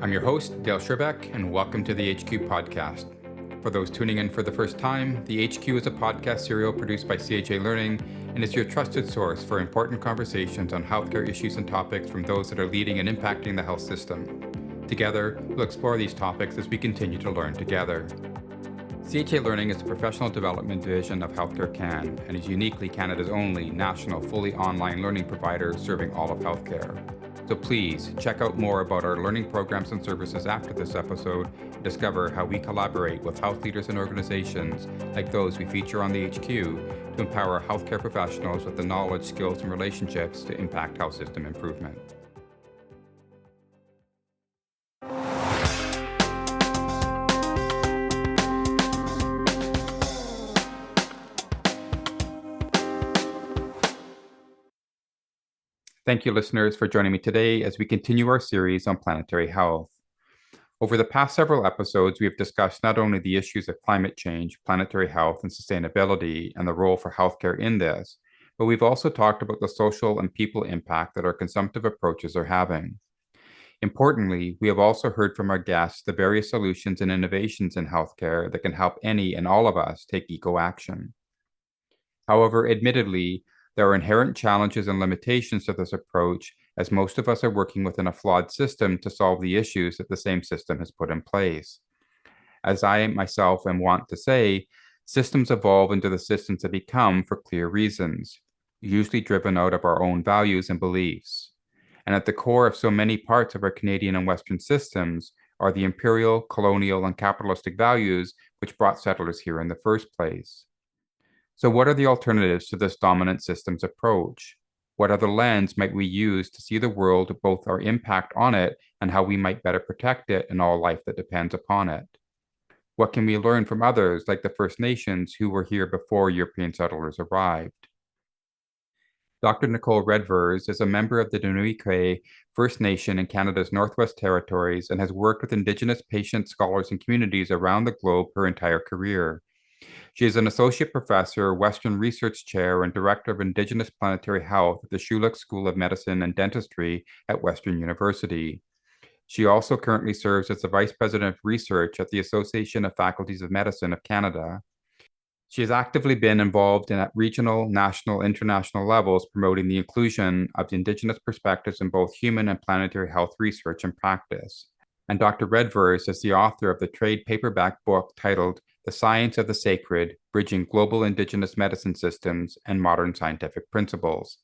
I'm your host, Dale Sherbeck, and welcome to the HQ podcast. For those tuning in for the first time, the HQ is a podcast serial produced by CHA Learning and is your trusted source for important conversations on healthcare issues and topics from those that are leading and impacting the health system. Together, we'll explore these topics as we continue to learn together. CHA Learning is the professional development division of Healthcare Can and is uniquely Canada's only national fully online learning provider serving all of healthcare. So please check out more about our learning programs and services after this episode and discover how we collaborate with health leaders and organizations like those we feature on the HQ to empower healthcare professionals with the knowledge, skills, and relationships to impact health system improvement. Thank you, listeners, for joining me today as we continue our series on planetary health. Over the past several episodes, we have discussed not only the issues of climate change, planetary health, and sustainability, and the role for healthcare in this, but we've also talked about the social and people impact that our consumptive approaches are having. Importantly, we have also heard from our guests the various solutions and innovations in healthcare that can help any and all of us take eco-action. However, admittedly, there are inherent challenges and limitations to this approach, as most of us are working within a flawed system to solve the issues that the same system has put in place. As I myself am wont to say, systems evolve into the systems they become for clear reasons, usually driven out of our own values and beliefs. And at the core of so many parts of our Canadian and Western systems are the imperial, colonial, and capitalistic values which brought settlers here in the first place. So what are the alternatives to this dominant systems approach? What other lens might we use to see the world, both our impact on it and how we might better protect it and all life that depends upon it? What can we learn from others like the First Nations who were here before European settlers arrived? Dr. Nicole Redvers is a member of the Deninu K'ue First Nation in Canada's Northwest Territories and has worked with Indigenous patients, scholars, and communities around the globe her entire career. She is an associate professor, Western Research Chair, and Director of Indigenous Planetary Health at the Schulich School of Medicine and Dentistry at Western University. She also currently serves as the Vice President of Research at the Association of Faculties of Medicine of Canada. She has actively been involved at regional, national, international levels promoting the inclusion of Indigenous perspectives in both human and planetary health research and practice. And Dr. Redvers is the author of the trade paperback book titled The Science of the Sacred, Bridging Global Indigenous Medicine Systems and Modern Scientific Principles.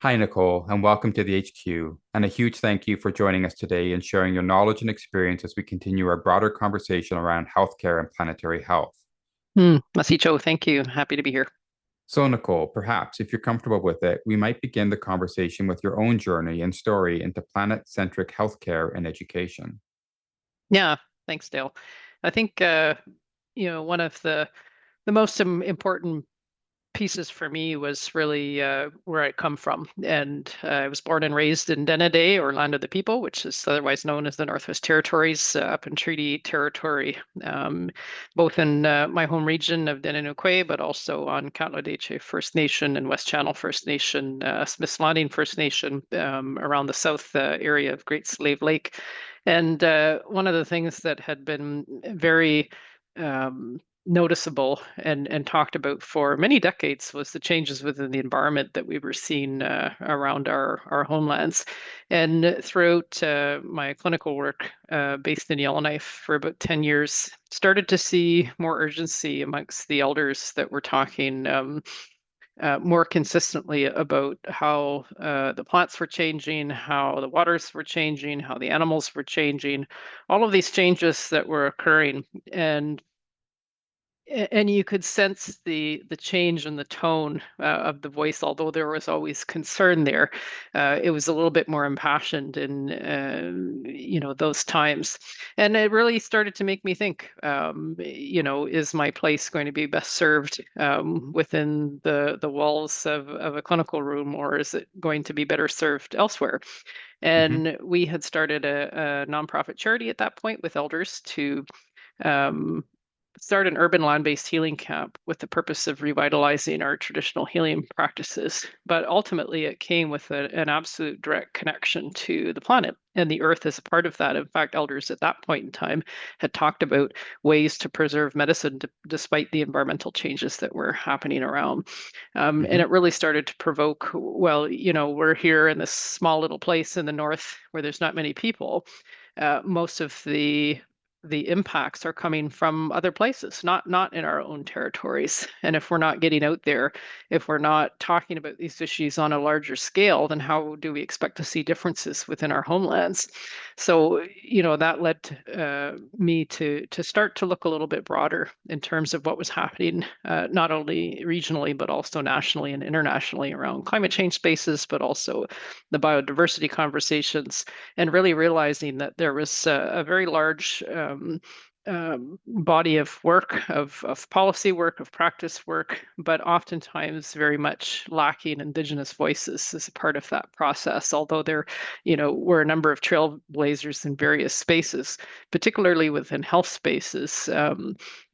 Hi, Nicole, and welcome to the HQ, and a huge thank you for joining us today and sharing your knowledge and experience as we continue our broader conversation around healthcare and planetary health. Masicho, thank you. Happy to be here. So, Nicole, perhaps if you're comfortable with it, we might begin the conversation with your own journey and story into planet-centric healthcare and education. Yeah, thanks, Dale. I think one of the most important pieces for me was really where I come from. And I was born and raised in Deninu, or Land of the People, which is otherwise known as the Northwest Territories, up in Treaty Territory, both in my home region of Deninu K'ue, but also on K'ue First Nation and West Channel First Nation, Smith's Landing First Nation, around the south area of Great Slave Lake. And one of the things that had been very noticeable and talked about for many decades was the changes within the environment that we were seeing around our homelands. And throughout my clinical work based in Yellowknife for about 10 years, started to see more urgency amongst the elders that were talking more consistently about how the plants were changing, how the waters were changing, how the animals were changing, all of these changes that were occurring. And you could sense the change in the tone of the voice, although there was always concern there. It was a little bit more impassioned in those times, and it really started to make me think. Is my place going to be best served within the walls of a clinical room, or is it going to be better served elsewhere? And we had started a nonprofit charity at that point with elders to start an urban land-based healing camp with the purpose of revitalizing our traditional healing practices. But ultimately, it came with an absolute direct connection to the planet and the earth as a part of that. In fact, elders at that point in time had talked about ways to preserve medicine despite the environmental changes that were happening around. And it really started to provoke, well, we're here in this small little place in the north where there's not many people. Most of the impacts are coming from other places, not in our own territories. And if we're not getting out there, if we're not talking about these issues on a larger scale, then how do we expect to see differences within our homelands? So, that led me to start to look a little bit broader in terms of what was happening, not only regionally, but also nationally and internationally around climate change spaces, but also the biodiversity conversations, and really realizing that there was a very large body of work, of policy work, of practice work, but oftentimes very much lacking Indigenous voices as a part of that process. Although there, were a number of trailblazers in various spaces, particularly within health spaces,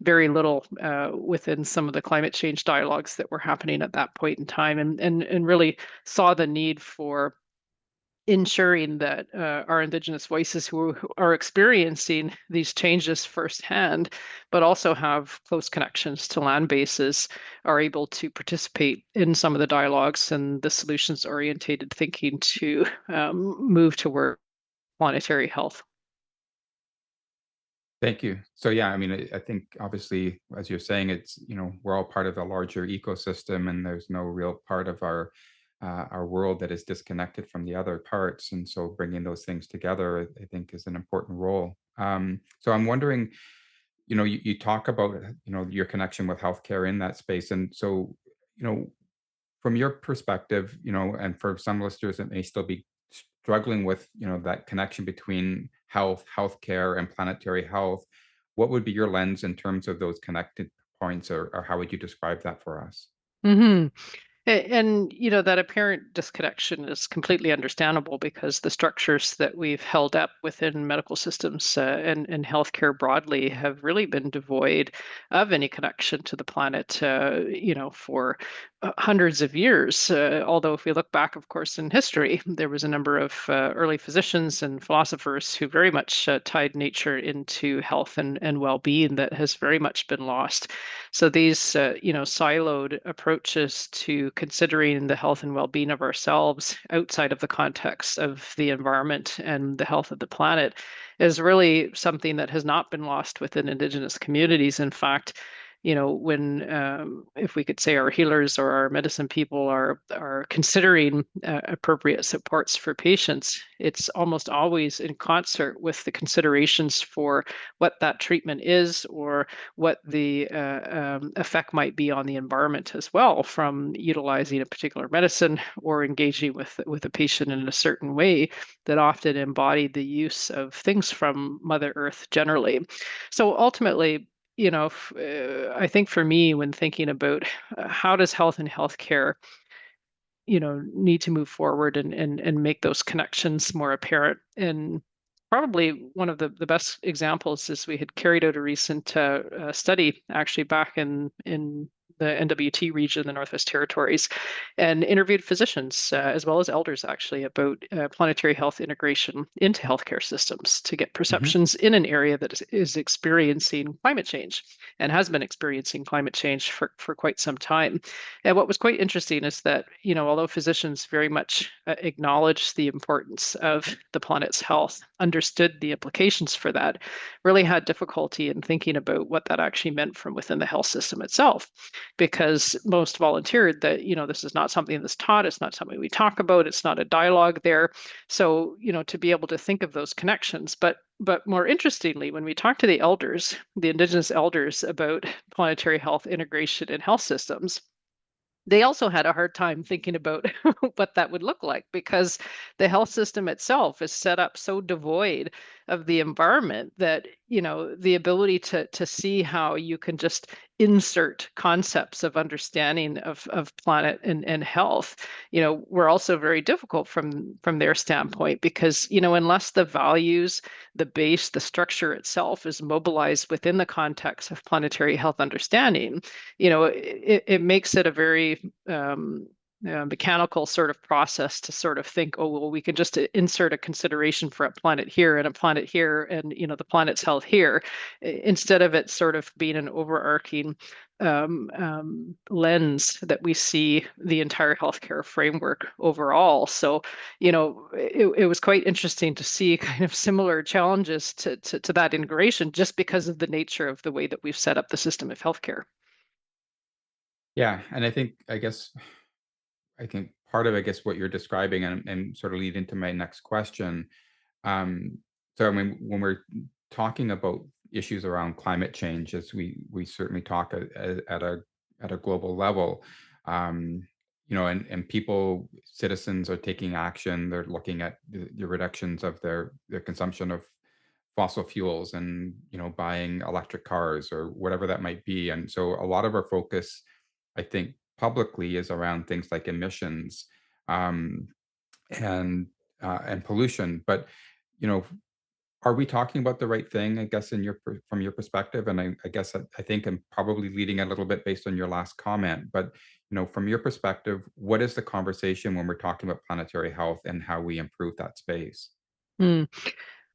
very little within some of the climate change dialogues that were happening at that point in time, and really saw the need for ensuring that our Indigenous voices who are experiencing these changes firsthand, but also have close connections to land bases, are able to participate in some of the dialogues and the solutions orientated thinking to move toward planetary health. Thank you. So yeah, I mean, I think obviously, as you're saying, it's we're all part of a larger ecosystem, and there's no real part of our world that is disconnected from the other parts. And so, bringing those things together, I think, is an important role. So I'm wondering, you talk about your connection with healthcare in that space, and so you know from your perspective, and for some listeners that may still be struggling with, that connection between healthcare, and planetary health, what would be your lens in terms of those connected points, or how would you describe that for us? Hmm. And that apparent disconnection is completely understandable because the structures that we've held up within medical systems and healthcare broadly have really been devoid of any connection to the planet, for hundreds of years. Although, if we look back, of course, in history, there was a number of early physicians and philosophers who very much tied nature into health and well-being that has very much been lost. So these, siloed approaches to considering the health and well-being of ourselves outside of the context of the environment and the health of the planet is really something that has not been lost within Indigenous communities. In fact, when if we could say our healers or our medicine people are considering appropriate supports for patients, it's almost always in concert with the considerations for what that treatment is, or what the effect might be on the environment as well from utilizing a particular medicine or engaging with a patient in a certain way that often embodied the use of things from Mother Earth generally. So ultimately, I think for me, when thinking about how does health and healthcare, need to move forward and make those connections more apparent. And probably one of the best examples is we had carried out a recent study actually back in the NWT region, the Northwest Territories, and interviewed physicians as well as elders actually about planetary health integration into healthcare systems to get Hmm. perceptions in an area that is experiencing climate change and has been experiencing climate change for quite some time. And what was quite interesting is that, although physicians very much acknowledged the importance of the planet's health, understood the implications for that, really had difficulty in thinking about what that actually meant from within the health system itself, because most volunteered that, this is not something that's taught, it's not something we talk about, it's not a dialogue there. So, to be able to think of those connections. But more interestingly, when we talk to the elders, the Indigenous elders about planetary health integration in health systems, they also had a hard time thinking about what that would look like, because the health system itself is set up so devoid of the environment that, the ability to see how you can just insert concepts of understanding of planet and health, were also very difficult from their standpoint because, unless the values, the base, the structure itself is mobilized within the context of planetary health understanding, it makes it a very mechanical sort of process to sort of think, oh, well, we can just insert a consideration for a planet here and a planet here and, the planet's health here, instead of it sort of being an overarching lens that we see the entire healthcare framework overall. So, it was quite interesting to see kind of similar challenges to that integration just because of the nature of the way that we've set up the system of healthcare. Yeah, and I think part of, what you're describing and sort of lead into my next question. So, I mean, when we're talking about issues around climate change, as we certainly talk at a global level, um, and people, citizens are taking action. They're looking at the reductions of their consumption of fossil fuels and buying electric cars or whatever that might be. And so a lot of our focus, I think, publicly is around things like emissions, um, and and pollution. But you know, are we talking about the right thing? I guess from your perspective, and I guess I think I'm probably leading a little bit based on your last comment. But from your perspective, what is the conversation when we're talking about planetary health and how we improve that space? Hmm.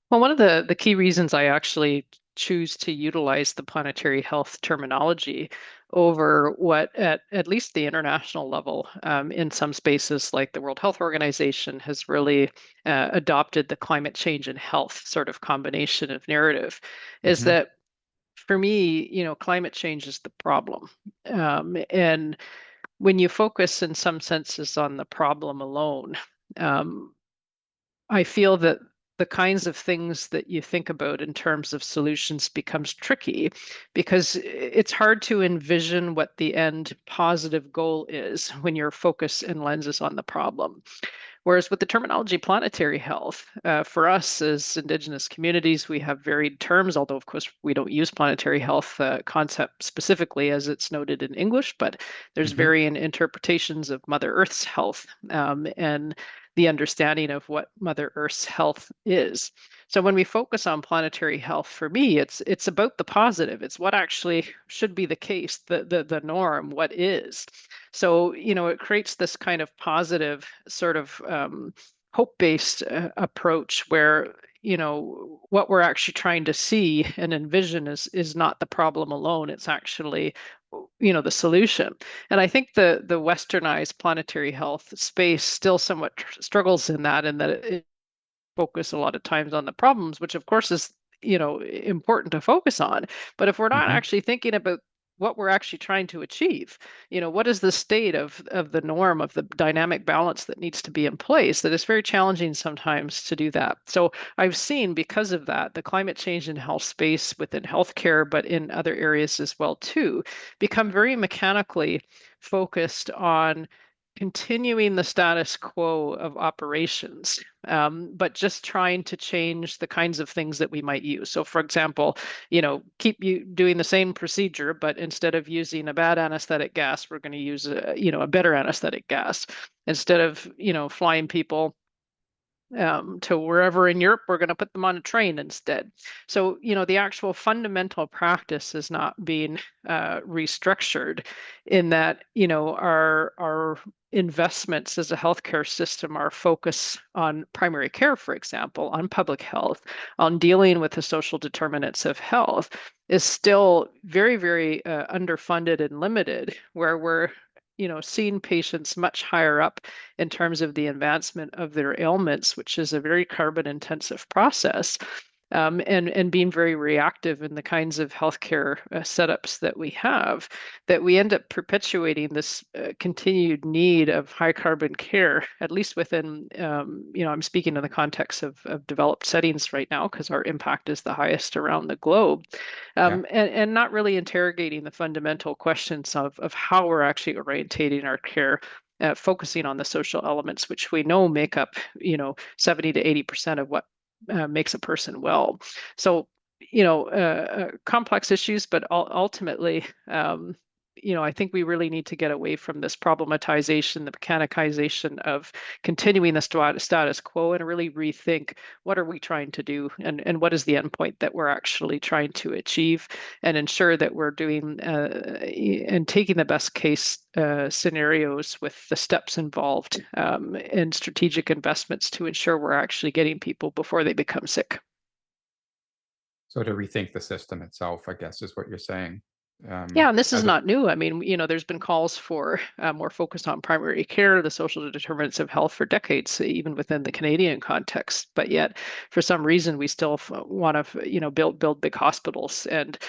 Well, one of the key reasons I actually choose to utilize the planetary health terminology over what at least the international level, in some spaces like the World Health Organization has really adopted the climate change and health sort of combination of narrative, is Hmm. that for me, climate change is the problem. And when you focus in some senses on the problem alone, um, I feel that the kinds of things that you think about in terms of solutions becomes tricky because it's hard to envision what the end positive goal is when your focus and lens is on the problem. Whereas with the terminology planetary health, for us as Indigenous communities, we have varied terms, although, of course, we don't use planetary health concept specifically as it's noted in English, but there's Hmm. varying interpretations of Mother Earth's health, and the understanding of what Mother Earth's health is. So when we focus on planetary health, for me, it's about the positive. It's what actually should be the case, the norm, what is. So, it creates this kind of positive sort of hope-based approach where, what we're actually trying to see and envision is not the problem alone. It's actually, the solution. And I think the westernized planetary health space still somewhat struggles in that, and that it focus a lot of times on the problems, which of course is, important to focus on. But if we're not Hmm. actually thinking about what we're actually trying to achieve, what is the state of the norm of the dynamic balance that needs to be in place, that it's very challenging sometimes to do that. So I've seen because of that, the climate change in health space within healthcare, but in other areas as well too, become very mechanically focused on continuing the status quo of operations, but just trying to change the kinds of things that we might use. So, for example, keep you doing the same procedure, but instead of using a bad anesthetic gas, we're going to use a better anesthetic gas. Instead of flying people to wherever in Europe, we're going to put them on a train instead. So, the actual fundamental practice is not being restructured in that, our investments as a healthcare system are focused on primary care, for example, on public health, on dealing with the social determinants of health is still very, very underfunded and limited, where we're seeing patients much higher up in terms of the advancement of their ailments, which is a very carbon intensive process, and being very reactive in the kinds of healthcare setups that we have, that we end up perpetuating this continued need of high carbon care, at least within, I'm speaking in the context of developed settings right now, because our impact is the highest around the globe, Yeah. and not really interrogating the fundamental questions of how we're actually orientating our care, focusing on the social elements, which we know make up, 70 to 80% of what makes a person well. So complex issues, but ultimately, I think we really need to get away from this problematization, the mechanization of continuing the status quo, and really rethink what are we trying to do, and what is the endpoint that we're actually trying to achieve, and ensure that we're doing and taking the best case scenarios with the steps involved, and strategic investments to ensure we're actually getting people before they become sick. So to rethink the system itself, I guess, is what you're saying. Yeah, and this is As a not new. I mean, there's been calls for more focus on primary care, the social determinants of health for decades, even within the Canadian context. But yet, for some reason, we still want to, build big hospitals and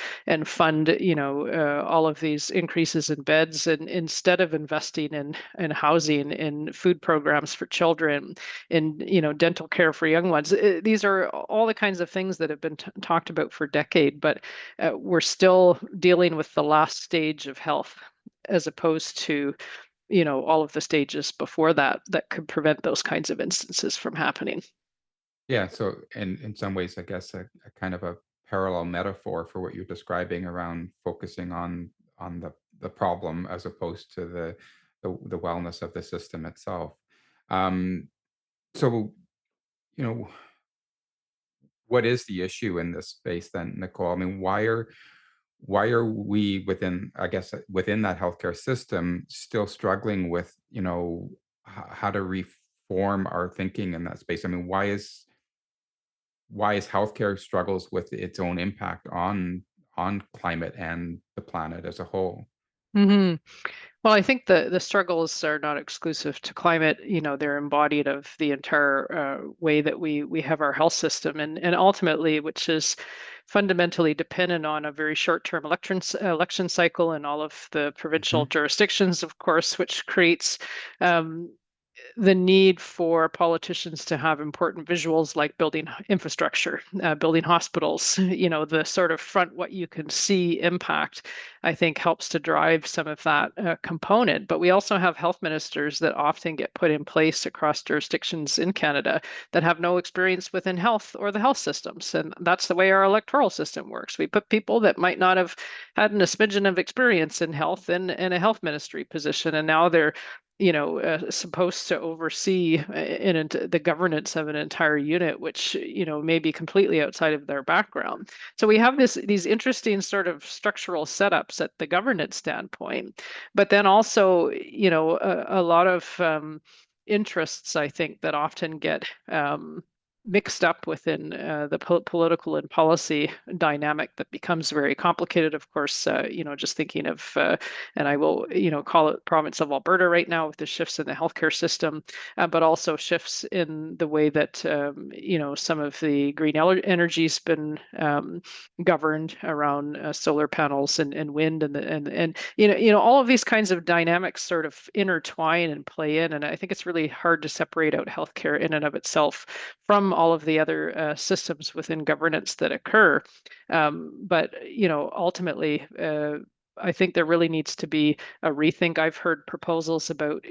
fund, all of these increases in beds, and instead of investing in housing, in food programs for children, in dental care for young ones. These are all the kinds of things that have been talked about for decade, but we're still dealing with the last stage of health as opposed to all of the stages before that that could prevent those kinds of instances from happening. Yeah, so in some ways, I guess a kind of a parallel metaphor for what you're describing around focusing on the problem as opposed to the wellness of the system itself. Um, so you know, what is the issue in this space then, Nicole? I mean, why are we within, I guess, within that healthcare system still struggling with, how to reform our thinking in that space? I mean, why is healthcare struggles with its own impact on climate and the planet as a whole? hmm Well, I think the struggles are not exclusive to climate. They're embodied of the entire way that we have our health system, and ultimately, which is fundamentally dependent on a very short-term election cycle and all of the provincial Mhm. jurisdictions, of course, which creates um, the need for politicians to have important visuals like building infrastructure, building hospitals, the sort of front what you can see impact, I think helps to drive some of that component. But we also have health ministers that often get put in place across jurisdictions in Canada that have no experience within health or the health systems. And that's the way our electoral system works. We put people that might not have had a smidgen of experience in health in a health ministry position, and now they're supposed to oversee the governance of an entire unit, which may be completely outside of their background. So we have these interesting sort of structural setups at the governance standpoint, but then also a lot of interests, I think, that often get mixed up within the political and policy dynamic that becomes very complicated. Of course, just thinking of, and I will, call it province of Alberta right now with the shifts in the healthcare system, but also shifts in the way that, some of the green energy's been governed around solar panels and wind and all of these kinds of dynamics sort of intertwine and play in, and I think it's really hard to separate out healthcare in and of itself from all of the other systems within governance that occur. But ultimately, I think there really needs to be a rethink. I've heard proposals about,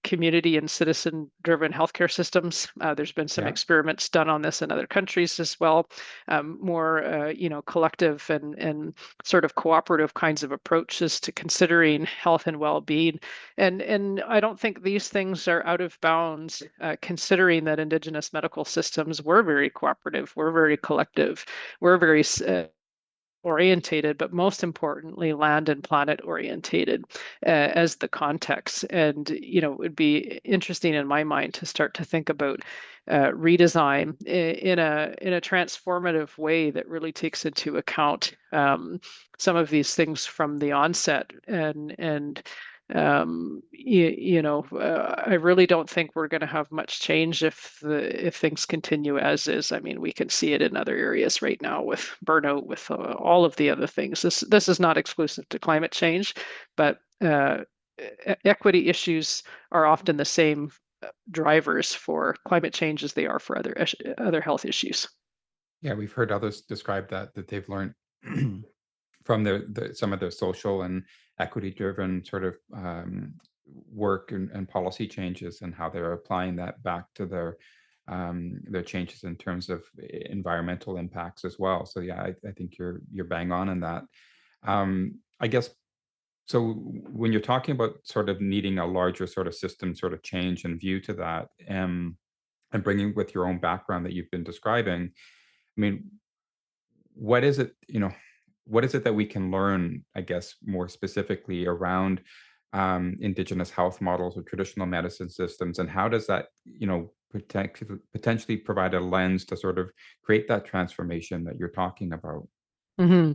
community and citizen-driven healthcare systems. There's been some Yeah. experiments done on this in other countries as well. More, collective and sort of cooperative kinds of approaches to considering health and well-being. And I don't think these things are out of bounds, considering that Indigenous medical systems were very cooperative, were very collective, were very orientated, but most importantly, land and planet orientated as the context. And it would be interesting in my mind to start to think about redesign in a transformative way that really takes into account some of these things from the onset. And I really don't think we're going to have much change if things continue as is. I mean, we can see it in other areas right now with burnout, with all of the other things. This is not exclusive to climate change, but equity issues are often the same drivers for climate change as they are for other health issues. Yeah, we've heard others describe that they've learned from some of their social and equity-driven sort of work and policy changes, and how they're applying that back to their the changes in terms of environmental impacts as well. So yeah, I think you're bang on in that. I guess so. When you're talking about sort of needing a larger sort of system sort of change and view to that, and bringing with your own background that you've been describing, I mean, what is it, what is it that we can learn, I guess, more specifically around Indigenous health models or traditional medicine systems, and how does that, potentially provide a lens to sort of create that transformation that you're talking about? Hmm.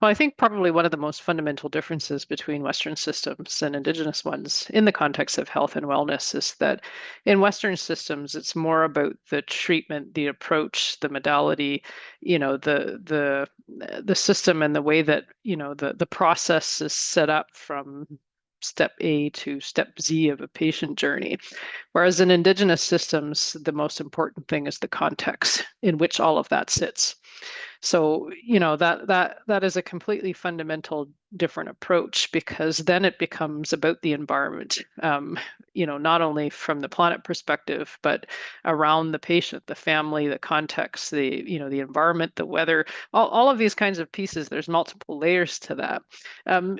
Well, I think probably one of the most fundamental differences between Western systems and Indigenous ones in the context of health and wellness is that in Western systems, it's more about the treatment, the approach, the modality, the system and the way that, the process is set up from step A to step Z of a patient journey. Whereas in Indigenous systems, the most important thing is the context in which all of that sits. So, that is a completely fundamental different approach, because then it becomes about the environment, not only from the planet perspective, but around the patient, the family, the context, the environment, the weather, all of these kinds of pieces. There's multiple layers to that. Um,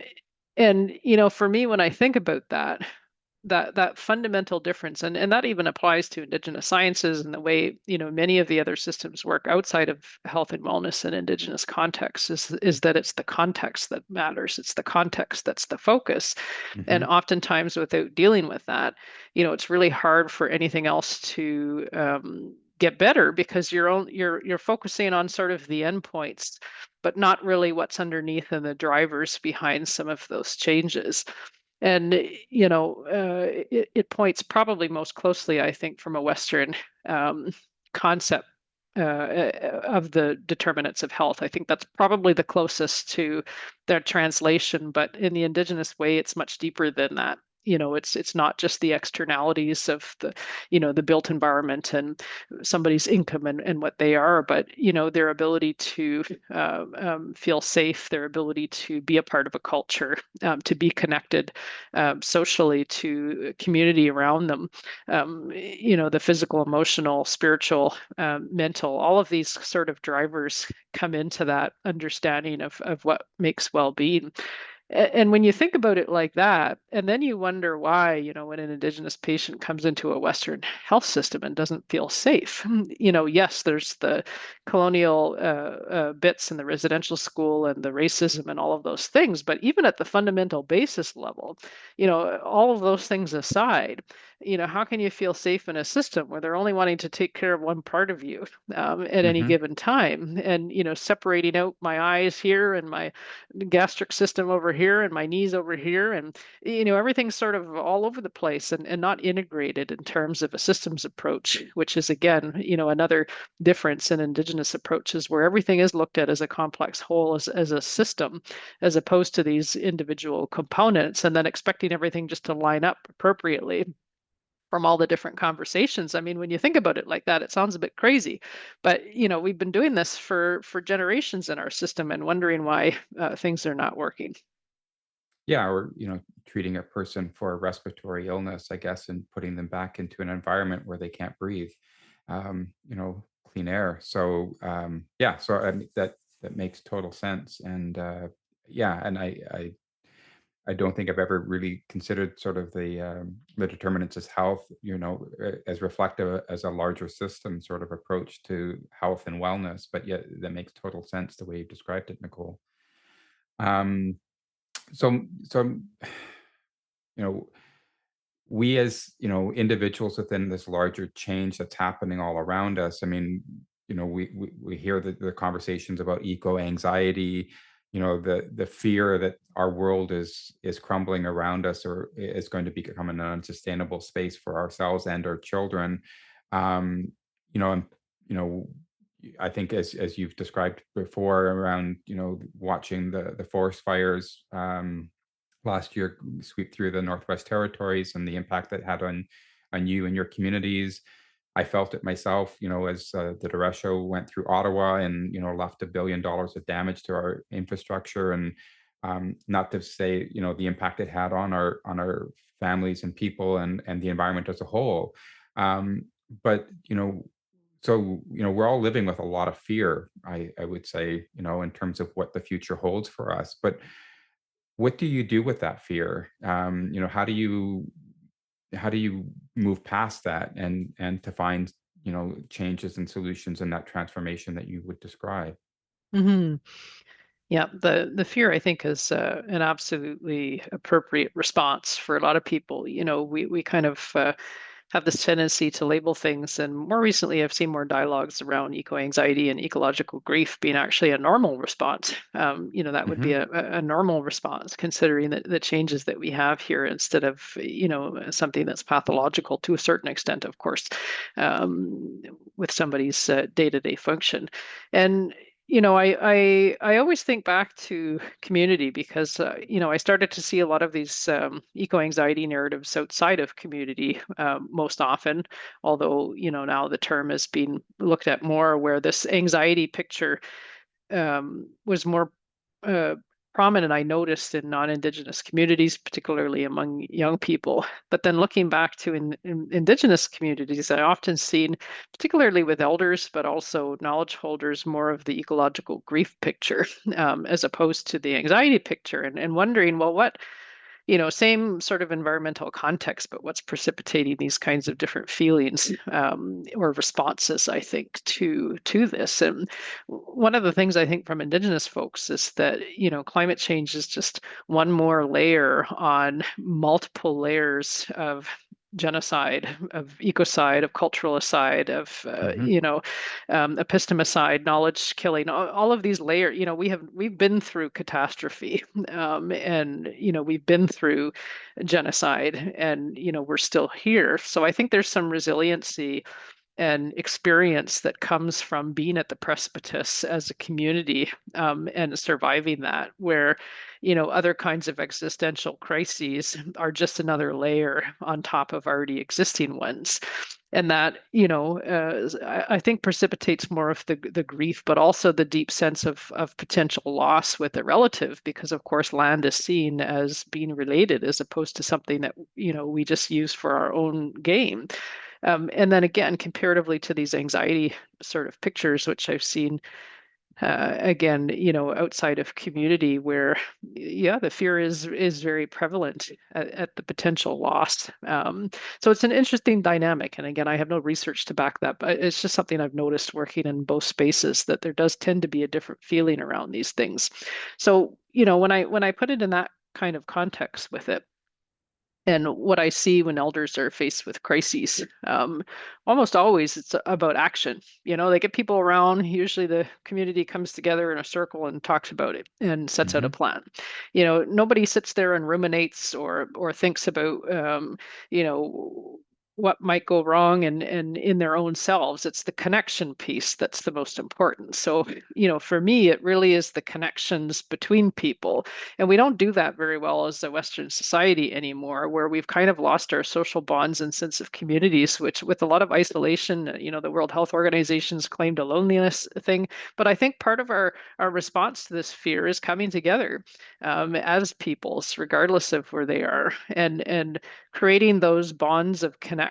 and, for me, when I think about that fundamental difference, and that even applies to Indigenous sciences and the way, many of the other systems work outside of health and wellness and Indigenous contexts, is that it's the context that matters. It's the context that's the focus. And Hmm. oftentimes, without dealing with that, it's really hard for anything else to get better, because you're focusing on sort of the endpoints, but not really what's underneath and the drivers behind some of those changes. And it points probably most closely, I think, from a Western um, concept of the determinants of health. I think that's probably the closest to their translation, but in the Indigenous way, it's much deeper than that. It's not just the externalities of the built environment and somebody's income and what they are, but their ability to feel safe, their ability to be a part of a culture, to be connected socially to community around them, the physical, emotional, spiritual, mental, all of these sort of drivers come into that understanding of what makes well-being. And when you think about it like that, and then you wonder why, when an Indigenous patient comes into a Western health system and doesn't feel safe, yes, there's the colonial bits in the residential school and the racism and all of those things, but even at the fundamental basis level, all of those things aside, how can you feel safe in a system where they're only wanting to take care of one part of you at any Hmm. given time? And, separating out my eyes here and my gastric system over here and my knees over here, and everything's sort of all over the place, and not integrated in terms of a systems approach, which is again another difference in Indigenous approaches, where everything is looked at as a complex whole, as a system, as opposed to these individual components, and then expecting everything just to line up appropriately from all the different conversations. I mean, when you think about it like that, it sounds a bit crazy, but we've been doing this for generations in our system and wondering why things are not working. Yeah, or treating a person for a respiratory illness, I guess, and putting them back into an environment where they can't breathe, clean air. So yeah, so I mean, that makes total sense. And yeah, and I don't think I've ever really considered sort of the determinants as health, as reflective as a larger system sort of approach to health and wellness. But yet that makes total sense the way you described it, Nicole. Um, so you know we as individuals within this larger change that's happening all around us, I mean, we hear the conversations about eco anxiety, the fear that our world is crumbling around us, or is going to become an unsustainable space for ourselves and our children. And I think, as you've described before, around watching the forest fires last year sweep through the Northwest Territories, and the impact that had on you and your communities. I felt it myself, as the derecho went through Ottawa and left $1 billion of damage to our infrastructure, and not to say the impact it had on our families and people, and the environment as a whole. but so we're all living with a lot of fear, I would say, in terms of what the future holds for us. But what do you do with that fear? How do you move past that and to find changes and solutions in that transformation that you would describe? Hmm. Yeah, the fear I think is an absolutely appropriate response for a lot of people. We kind of have this tendency to label things. And more recently, I've seen more dialogues around eco-anxiety and ecological grief being actually a normal response. That would be Hmm. a normal response considering the changes that we have here instead of, something that's pathological to a certain extent, of course, with somebody's day-to-day function. And I always think back to community because I started to see a lot of these eco-anxiety narratives outside of community most often, although now the term is being looked at more, where this anxiety picture was more uh, prominent, I noticed, in non-Indigenous communities, particularly among young people. But then looking back to in Indigenous communities, I often seen, particularly with elders, but also knowledge holders, more of the ecological grief picture as opposed to the anxiety picture, and wondering, well, what same sort of environmental context, but what's precipitating these kinds of different feelings or responses, I think, to this. And one of the things I think from Indigenous folks is that, climate change is just one more layer on multiple layers of genocide, of ecocide, of culturalcide, of Hmm. epistemicide, knowledge killing, all of these layers. We've been through catastrophe, and we've been through genocide, and we're still here. So I think there's some resiliency and experience that comes from being at the precipice as a community, and surviving that, where other kinds of existential crises are just another layer on top of already existing ones. And that I think precipitates more of the grief, but also the deep sense of potential loss with a relative, because of course land is seen as being related as opposed to something that we just use for our own game. And then again, comparatively to these anxiety sort of pictures, which I've seen again, outside of community, where yeah, the fear is very prevalent at the potential loss. So it's an interesting dynamic. And again, I have no research to back that, but it's just something I've noticed working in both spaces, that there does tend to be a different feeling around these things. So when I put it in that kind of context with it, and what I see when elders are faced with crises, almost always it's about action. They get people around. Usually the community comes together in a circle and talks about it and sets out a Hmm. plan. Nobody sits there and ruminates or thinks about, you know, what might go wrong and in their own selves. It's the connection piece that's the most important. So, for me, it really is the connections between people, and we don't do that very well as a Western society anymore, where we've kind of lost our social bonds and sense of communities, which with a lot of isolation, the World Health Organization's claimed a loneliness thing. But I think part of our response to this fear is coming together as peoples, regardless of where they are, and creating those bonds of connections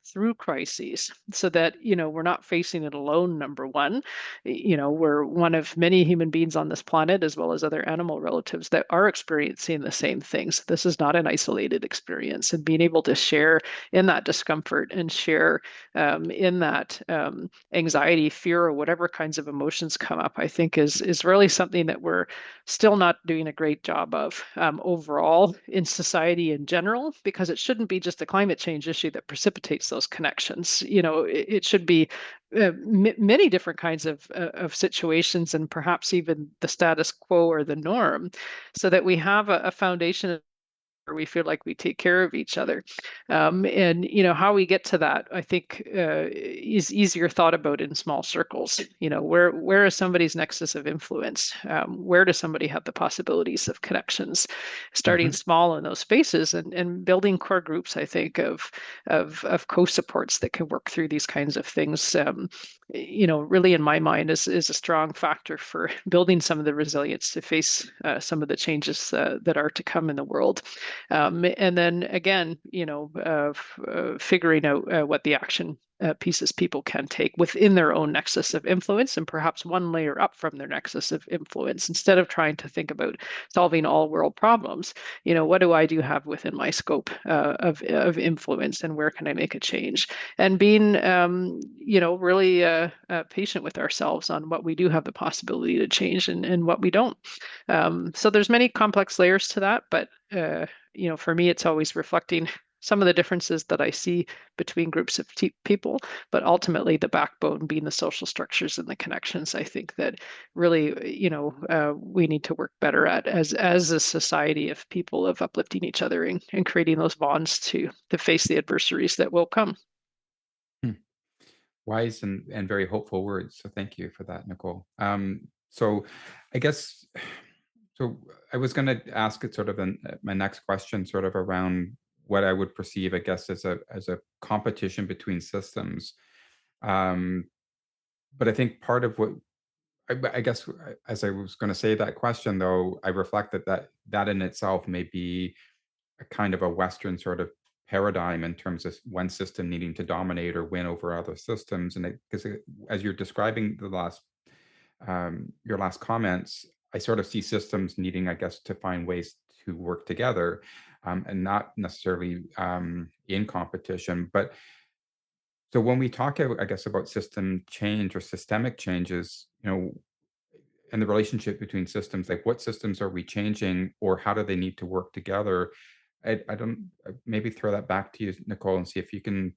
through crises so that, we're not facing it alone, number one. We're one of many human beings on this planet, as well as other animal relatives that are experiencing the same things. This is not an isolated experience, and being able to share in that discomfort and share in that anxiety, fear, or whatever kinds of emotions come up, I think is really something that we're still not doing a great job of overall in society in general, because it shouldn't be just a climate change issue that precipitates those connections. It should be many different kinds of situations, and perhaps even the status quo or the norm, so that we have a foundation where we feel like we take care of each other. And how we get to that, I think, is easier thought about in small circles. Where is somebody's nexus of influence? Where does somebody have the possibilities of connections? Starting Hmm. small in those spaces, and building core groups, I think, of co-supports that can work through these kinds of things. Really, in my mind, is a strong factor for building some of the resilience to face some of the changes that are to come in the world. And then again, figuring out what the action pieces people can take within their own nexus of influence, and perhaps one layer up from their nexus of influence, instead of trying to think about solving all world problems. What do I do have within my scope of influence, and where can I make a change? And being really patient with ourselves on what we do have the possibility to change, and what we don't. So there's many complex layers to that, but for me, it's always reflecting some of the differences that I see between groups of people, but ultimately the backbone being the social structures and the connections. I think that really, we need to work better at as a society of people, of uplifting each other, and creating those bonds to face the adversaries that will come. Hmm. Wise and very hopeful words. So thank you for that, Nicole. So I guess so. I was going to ask it sort of in my next question, sort of around what I would perceive, I guess, as a competition between systems. Um, but I think part of what I guess as I was going to say that question, though, I reflected that in itself may be a kind of a Western sort of paradigm in terms of one system needing to dominate or win over other systems. And because as you're describing your last comments, I sort of see systems needing, I guess, to find ways to work together, and not necessarily in competition. But so when we talk, I guess, about system change or systemic changes, and the relationship between systems, like what systems are we changing, or how do they need to work together? I don't maybe throw that back to you, Nicole, and see if you can,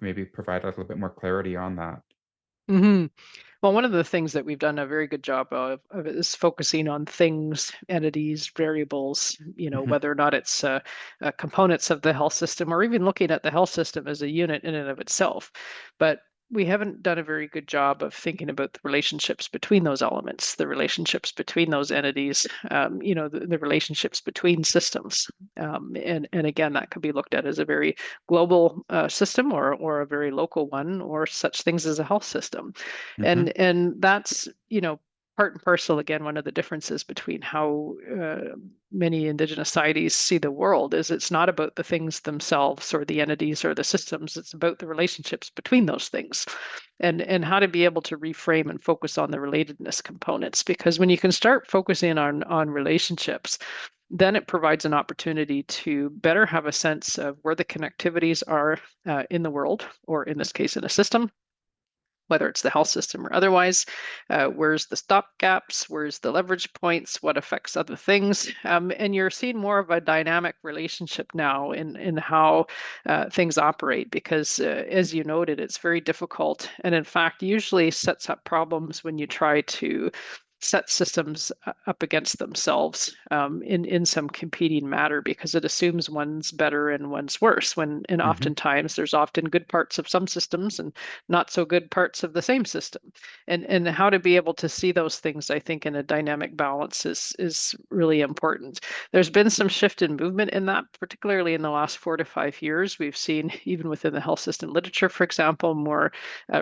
maybe provide a little bit more clarity on that. Hmm. Well, one of the things that we've done a very good job of is focusing on things, entities, variables, Hmm. whether or not it's components of the health system, or even looking at the health system as a unit in and of itself. But we haven't done a very good job of thinking about the relationships between those elements, the relationships between those entities, the relationships between systems. And again, that could be looked at as a very global system, or a very local one, or such things as a health system. Hmm. And that's part and parcel, again, one of the differences between how many Indigenous societies see the world is it's not about the things themselves or the entities or the systems. It's about the relationships between those things, and how to be able to reframe and focus on the relatedness components. Because when you can start focusing on relationships, then it provides an opportunity to better have a sense of where the connectivities are in the world, or in this case in a system, whether it's the health system or otherwise. Where's the stop gaps? Where's the leverage points? What affects other things? And you're seeing more of a dynamic relationship now in how things operate, because as you noted, it's very difficult, and in fact usually sets up problems when you try to set systems up against themselves in some competing matter, because it assumes one's better and one's worse, and Hmm. oftentimes there's often good parts of some systems and not so good parts of the same system. And how to be able to see those things, I think, in a dynamic balance is really important. There's been some shift in movement in that, particularly in the last 4 to 5 years. We've seen, even within the health system literature, for example, more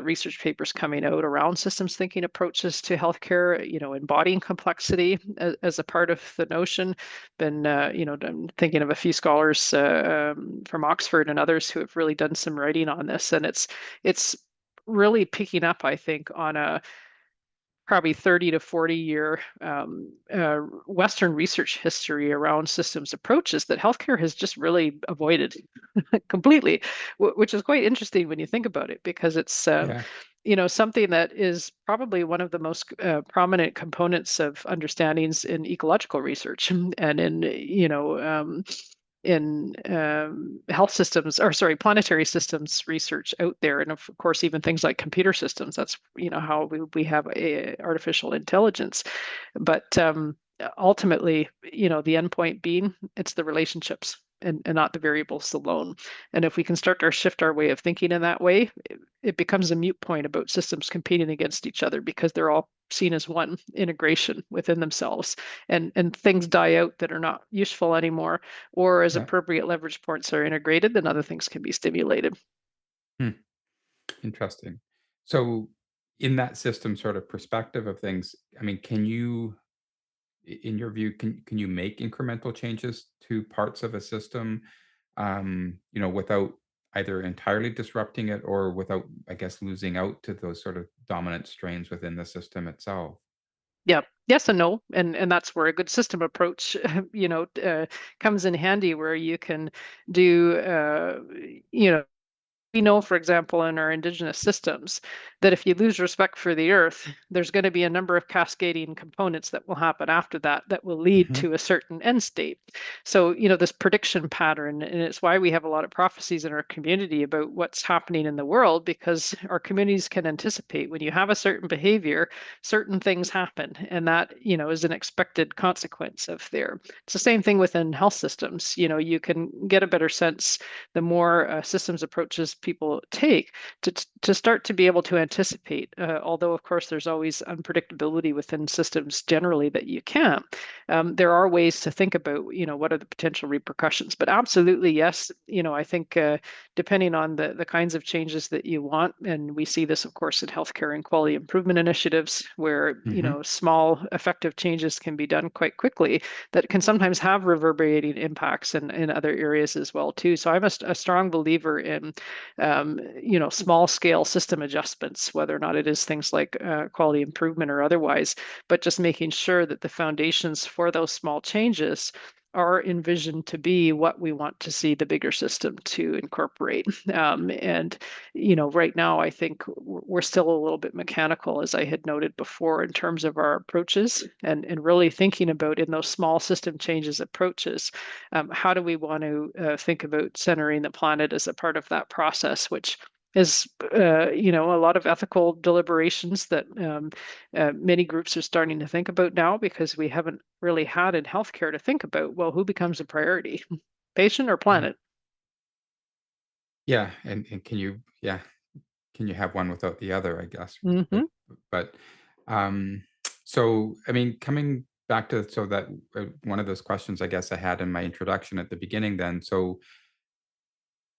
research papers coming out around systems thinking approaches to healthcare, embodying complexity as a part of the notion. Been, I'm thinking of a few scholars from Oxford and others who have really done some writing on this, and it's really picking up, I think, on a probably 30 to 40-year Western research history around systems approaches that healthcare has just really avoided completely, which is quite interesting when you think about it, because it's Yeah. something that is probably one of the most prominent components of understandings in ecological research, and in health systems, or sorry, planetary systems research out there. And of course, even things like computer systems, that's, how we have artificial intelligence. But ultimately, the endpoint being it's the relationships, and not the variables alone. And if we can start to shift our way of thinking in that way, it becomes a moot point about systems competing against each other, because they're all seen as one integration within themselves, and things die out that are not useful anymore, or as Yeah. appropriate leverage points are integrated, then other things can be stimulated. Hmm. Interesting. So in that system sort of perspective of things, I mean, in your view, can you make incremental changes to parts of a system, without either entirely disrupting it or without, I guess, losing out to those sort of dominant strains within the system itself. Yeah. Yes and no, and that's where a good system approach, comes in handy, where you can do, we know, for example, in our Indigenous systems, that if you lose respect for the earth, there's going to be a number of cascading components that will happen after that that will lead Hmm. to a certain end state. So, this prediction pattern, and it's why we have a lot of prophecies in our community about what's happening in the world, because our communities can anticipate when you have a certain behavior, certain things happen. And that, is an expected consequence of there. It's the same thing within health systems. You can get a better sense the more systems approaches people take to start to be able to anticipate. Although, of course, there's always unpredictability within systems generally that you can't. There are ways to think about, what are the potential repercussions. But absolutely, yes. I think depending on the kinds of changes that you want, and we see this, of course, in healthcare and quality improvement initiatives, where Hmm. small effective changes can be done quite quickly, that can sometimes have reverberating impacts in other areas as well too. So I'm a strong believer in small scale system adjustments, whether or not it is things like quality improvement or otherwise, but just making sure that the foundations for those small changes are envisioned to be what we want to see the bigger system to incorporate. And right now, I think we're still a little bit mechanical, as I had noted before, in terms of our approaches, and really thinking about in those small system changes approaches, how do we want to think about centering the planet as a part of that process, which is, a lot of ethical deliberations that many groups are starting to think about now, because we haven't really had in healthcare to think about, well, who becomes a priority, patient or Yeah. planet? Yeah. And can you have one without the other, I guess. But, Hmm. but um, so, I mean, coming back to, so that one of those questions I guess I had in my introduction at the beginning then. So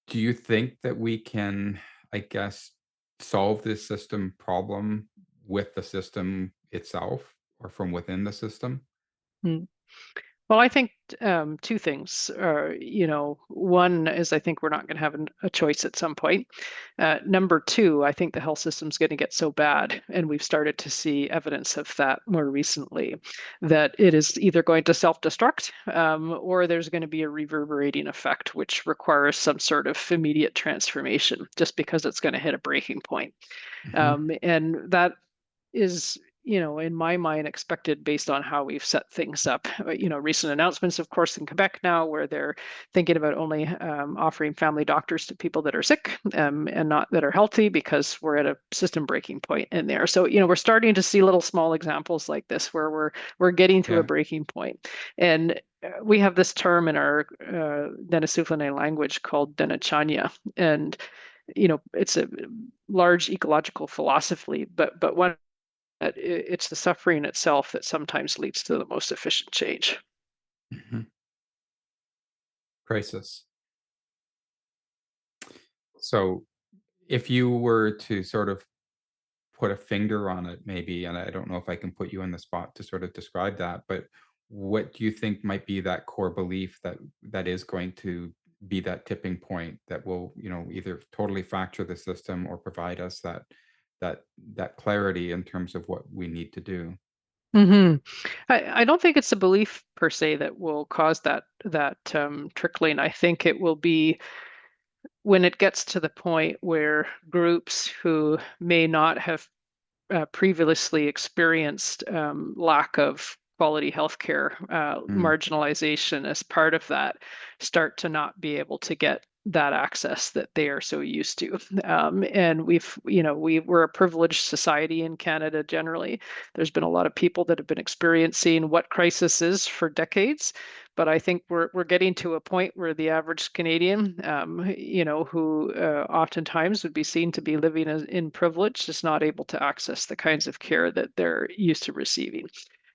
do you think that we can, I guess, solve this system problem with the system itself or from within the system? Well, I think two things. One is I think we're not going to have a choice at some point. Number two, I think the health system's going to get so bad, and we've started to see evidence of that more recently, that it is either going to self-destruct, or there's going to be a reverberating effect, which requires some sort of immediate transformation, just because it's going to hit a breaking point. Hmm. And that is, in my mind, expected based on how we've set things up. Recent announcements, of course, in Quebec now, where they're thinking about only offering family doctors to people that are sick, and not that are healthy, because we're at a system breaking point in there. So, we're starting to see little small examples like this, where we're getting to a Yeah. breaking point. And we have this term in our Denisuflene language called Denichanya, and it's a large ecological philosophy, but one that it's the suffering itself that sometimes leads to the most efficient change. Hmm. Crisis. So if you were to sort of put a finger on it maybe, and I don't know if I can put you on the spot to sort of describe that, but what do you think might be that core belief that is going to be that tipping point that will, either totally fracture the system or provide us that that clarity in terms of what we need to do? Hmm. I don't think it's a belief per se that will cause that trickling. I think it will be when it gets to the point where groups who may not have previously experienced lack of quality healthcare, Mm, marginalization as part of that, start to not be able to get that access that they are so used to. And we're a privileged society in Canada generally. There's been a lot of people that have been experiencing what crisis is for decades. But I think we're getting to a point where the average Canadian, who oftentimes would be seen to be living in privilege, is not able to access the kinds of care that they're used to receiving.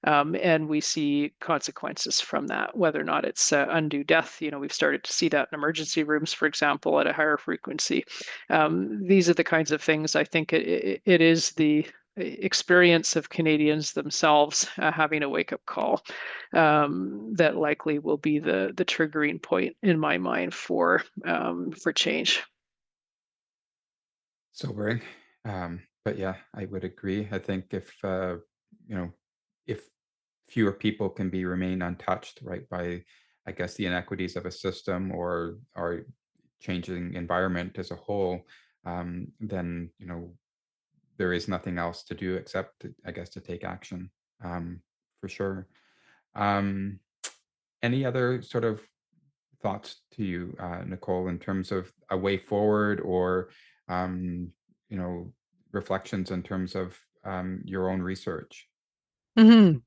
And we see consequences from that, whether or not it's undue death. We've started to see that in emergency rooms, for example, at a higher frequency. These are the kinds of things I think it is the experience of Canadians themselves having a wake up call, that likely will be the triggering point in my mind for change. sobering. But yeah, I would agree. I think if fewer people can remain untouched, right, by, I guess, the inequities of a system or changing environment as a whole, then there is nothing else to do except, I guess, to take action, for sure. Um, any other sort of thoughts to you, Nicole, in terms of a way forward or, um, you know, reflections in terms of your own research? Hmm.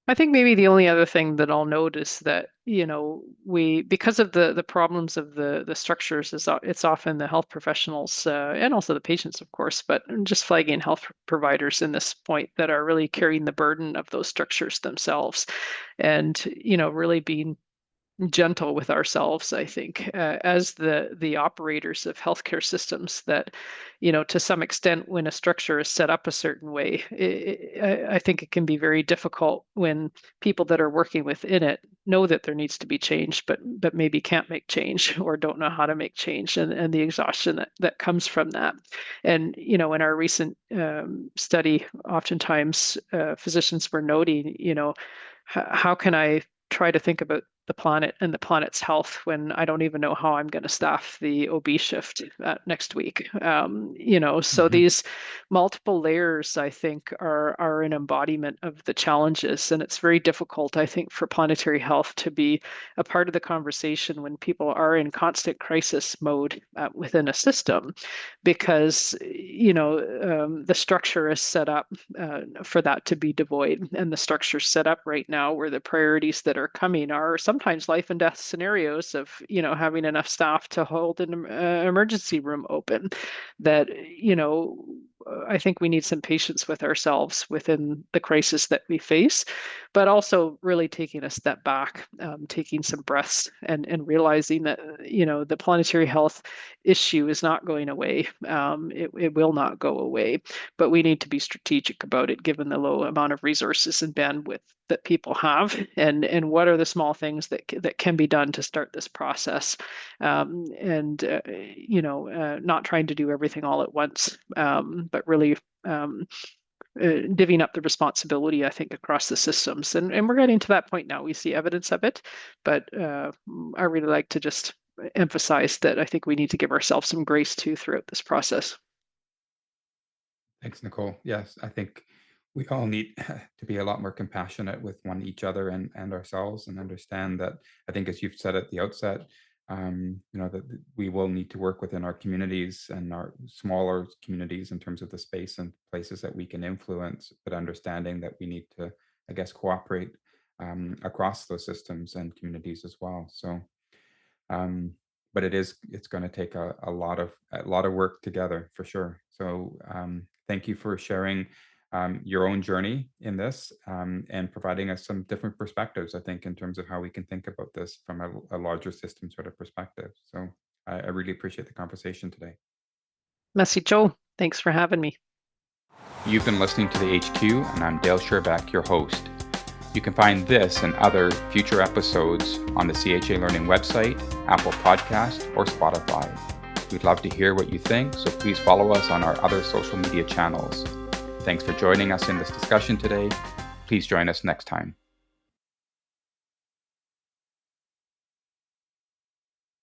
I think maybe the only other thing that I'll note is that, because of the problems of the structures, it's often the health professionals and also the patients, of course, but just flagging health providers in this point that are really carrying the burden of those structures themselves, and really being gentle with ourselves, I think, as the operators of healthcare systems. That, to some extent, when a structure is set up a certain way, I think it can be very difficult when people that are working within it know that there needs to be change, but maybe can't make change or don't know how to make change, and the exhaustion that comes from that. And in our recent study, oftentimes physicians were noting, how can I try to think about the planet and the planet's health when I don't even know how I'm going to staff the OB shift next week. So Hmm. these multiple layers, I think, are an embodiment of the challenges, and it's very difficult, I think, for planetary health to be a part of the conversation when people are in constant crisis mode within a system, because the structure is set up for that to be devoid, and the structure set up right now where the priorities that are coming are sometimes life and death scenarios of having enough staff to hold an emergency room open. That I think we need some patience with ourselves within the crisis that we face, but also really taking a step back, taking some breaths, and realizing that the planetary health issue is not going away. It will not go away, but we need to be strategic about it given the low amount of resources and bandwidth that people have, and what are the small things that can be done to start this process, and not trying to do everything all at once, but really divvying up the responsibility, I think, across the systems. And we're getting to that point now. We see evidence of it, but I really like to just emphasize that I think we need to give ourselves some grace too throughout this process. Thanks, Nicole. Yes, I think we all need to be a lot more compassionate with each other and ourselves, and understand that, I think, as you've said at the outset, that we will need to work within our communities and our smaller communities in terms of the space and places that we can influence, but understanding that we need to, I guess, cooperate across those systems and communities as well. So, um, but it's going to take a lot of work together for sure. So thank you for sharing your own journey in this, and providing us some different perspectives, I think, in terms of how we can think about this from a larger system sort of perspective. So I really appreciate the conversation today. Merci, Joe. Thanks for having me. You've been listening to the HQ, and I'm Dale Sherbeck, your host. You can find this and other future episodes on the CHA Learning website, Apple Podcast, or Spotify. We'd love to hear what you think, so please follow us on our other social media channels. Thanks for joining us in this discussion today. Please join us next time.